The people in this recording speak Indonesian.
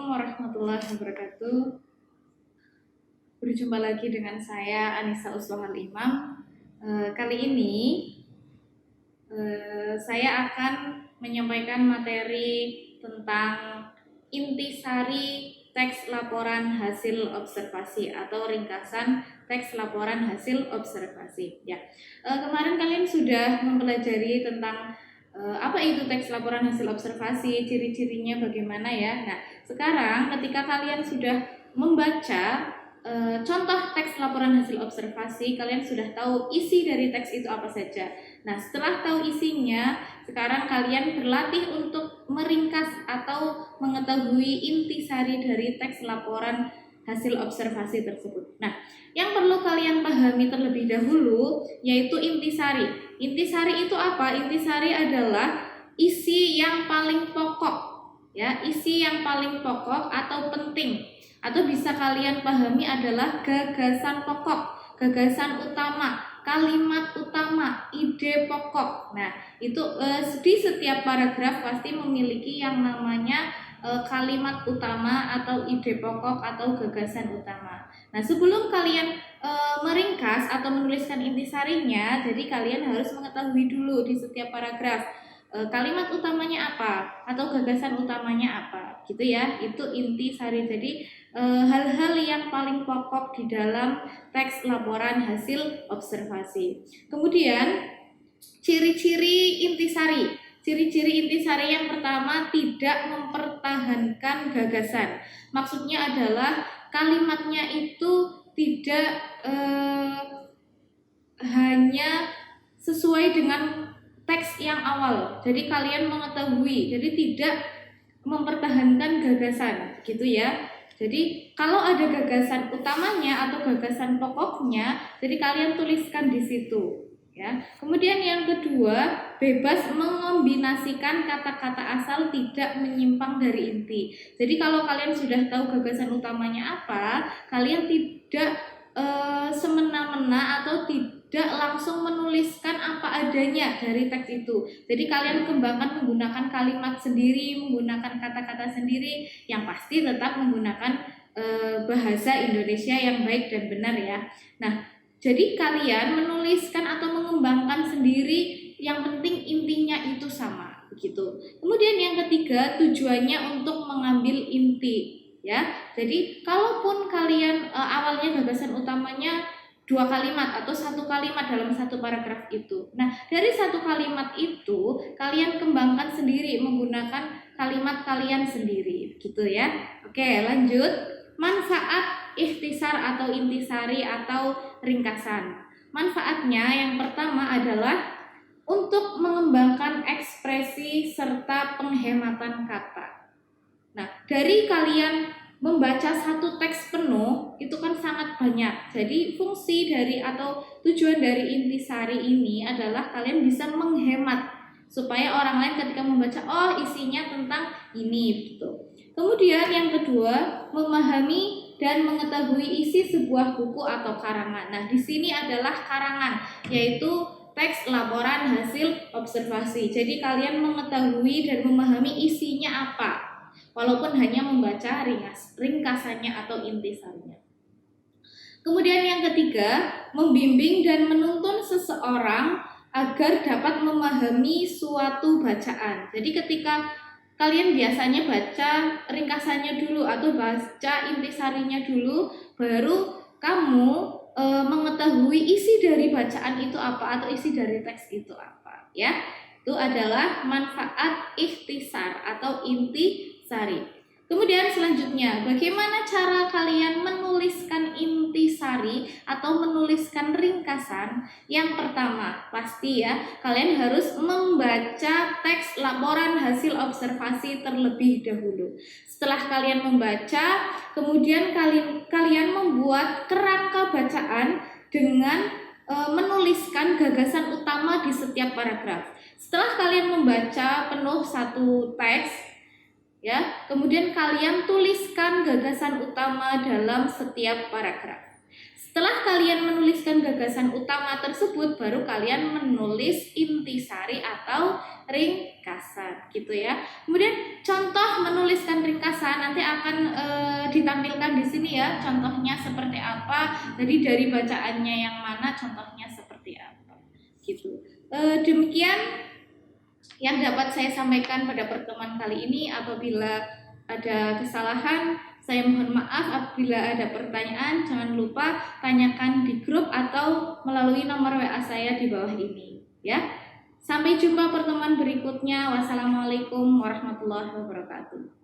Assalamualaikum warahmatullahi wabarakatuh. Berjumpa lagi dengan saya Anissa Uslohal Imam. Kali ini saya akan menyampaikan materi tentang intisari teks laporan hasil observasi atau ringkasan teks laporan hasil observasi. Ya, kemarin kalian sudah mempelajari tentang apa itu teks laporan hasil observasi, ciri-cirinya bagaimana ya. Nah, sekarang ketika kalian sudah membaca contoh teks laporan hasil observasi, kalian sudah tahu isi dari teks itu apa saja. Nah, setelah tahu isinya, sekarang kalian berlatih untuk meringkas atau mengetahui intisari dari teks laporan hasil observasi tersebut. Nah, yang perlu kalian pahami terlebih dahulu yaitu intisari. Intisari itu apa? Intisari adalah isi yang paling pokok, ya, isi yang paling pokok atau penting, atau bisa kalian pahami adalah gagasan pokok, gagasan utama, kalimat utama, ide pokok. Nah, itu di setiap paragraf pasti memiliki yang namanya kalimat utama atau ide pokok atau gagasan utama. Nah, sebelum kalian meringkas atau menuliskan intisarinya, jadi kalian harus mengetahui dulu di setiap paragraf kalimat utamanya apa atau gagasan utamanya apa, gitu ya. Itu intisari. Jadi hal-hal yang paling pokok di dalam teks laporan hasil observasi. Kemudian ciri-ciri intisari. Ciri-ciri intisari yang pertama, tidak mempertahankan gagasan. Maksudnya adalah kalimatnya itu tidak hanya sesuai dengan teks yang awal. Jadi kalian mengetahui, jadi tidak mempertahankan gagasan, gitu ya. Jadi kalau ada gagasan utamanya atau gagasan pokoknya, jadi kalian tuliskan di situ. Ya. Kemudian yang kedua, bebas mengombinasikan kata-kata asal, tidak menyimpang dari inti. Jadi kalau kalian sudah tahu gagasan utamanya apa, kalian tidak semena-mena atau tidak langsung menuliskan apa adanya dari teks itu. Jadi kalian kembangkan menggunakan kalimat sendiri, menggunakan kata-kata sendiri, yang pasti tetap menggunakan bahasa Indonesia yang baik dan benar ya. Nah, jadi kalian menuliskan atau mengembangkan sendiri, yang penting intinya itu sama, begitu. Kemudian yang ketiga, tujuannya untuk mengambil inti, ya. Jadi kalaupun kalian awalnya gagasan utamanya 2 kalimat atau 1 kalimat dalam satu paragraf itu. Nah, dari 1 kalimat itu kalian kembangkan sendiri menggunakan kalimat kalian sendiri, gitu ya. Oke, lanjut. Manfaat ikhtisar atau intisari atau ringkasan. Manfaatnya yang pertama adalah untuk mengembangkan ekspresi serta penghematan kata. Nah, dari kalian membaca satu teks penuh itu kan sangat banyak. Jadi fungsi dari atau tujuan dari intisari ini adalah kalian bisa menghemat supaya orang lain ketika membaca, oh isinya tentang ini, gitu. Kemudian yang kedua, memahami dan mengetahui isi sebuah buku atau karangan. Nah, di sini adalah karangan, yaitu teks laporan hasil observasi. Jadi kalian mengetahui dan memahami isinya apa, walaupun hanya membaca ringkasannya atau intisarinya. Kemudian yang ketiga, membimbing dan menuntun seseorang agar dapat memahami suatu bacaan. Jadi ketika kalian biasanya baca ringkasannya dulu atau baca intisarinya dulu, baru kamu mengetahui isi dari bacaan itu apa atau isi dari teks itu apa, ya. Itu adalah manfaat ikhtisar atau intisari. Kemudian selanjutnya, bagaimana cara kalian menuliskan intisari atau menuliskan ringkasan? Yang pertama, pasti ya, kalian harus membaca teks laporan hasil observasi terlebih dahulu. Setelah kalian membaca, kemudian kalian membuat kerangka bacaan dengan menuliskan gagasan utama di setiap paragraf. Setelah kalian membaca penuh satu teks, ya, kemudian kalian tuliskan gagasan utama dalam setiap paragraf. Setelah kalian menuliskan gagasan utama tersebut, baru kalian menulis intisari atau ringkasan, gitu ya. Kemudian contoh menuliskan ringkasan nanti akan ditampilkan di sini ya, contohnya seperti apa. Jadi dari bacaannya yang mana, contohnya seperti apa gitu. Demikian yang dapat saya sampaikan pada pertemuan kali ini. Apabila ada kesalahan, saya mohon maaf. Apabila ada pertanyaan, jangan lupa tanyakan di grup atau melalui nomor WA saya di bawah ini ya. Sampai jumpa pertemuan berikutnya. Wassalamualaikum warahmatullahi wabarakatuh.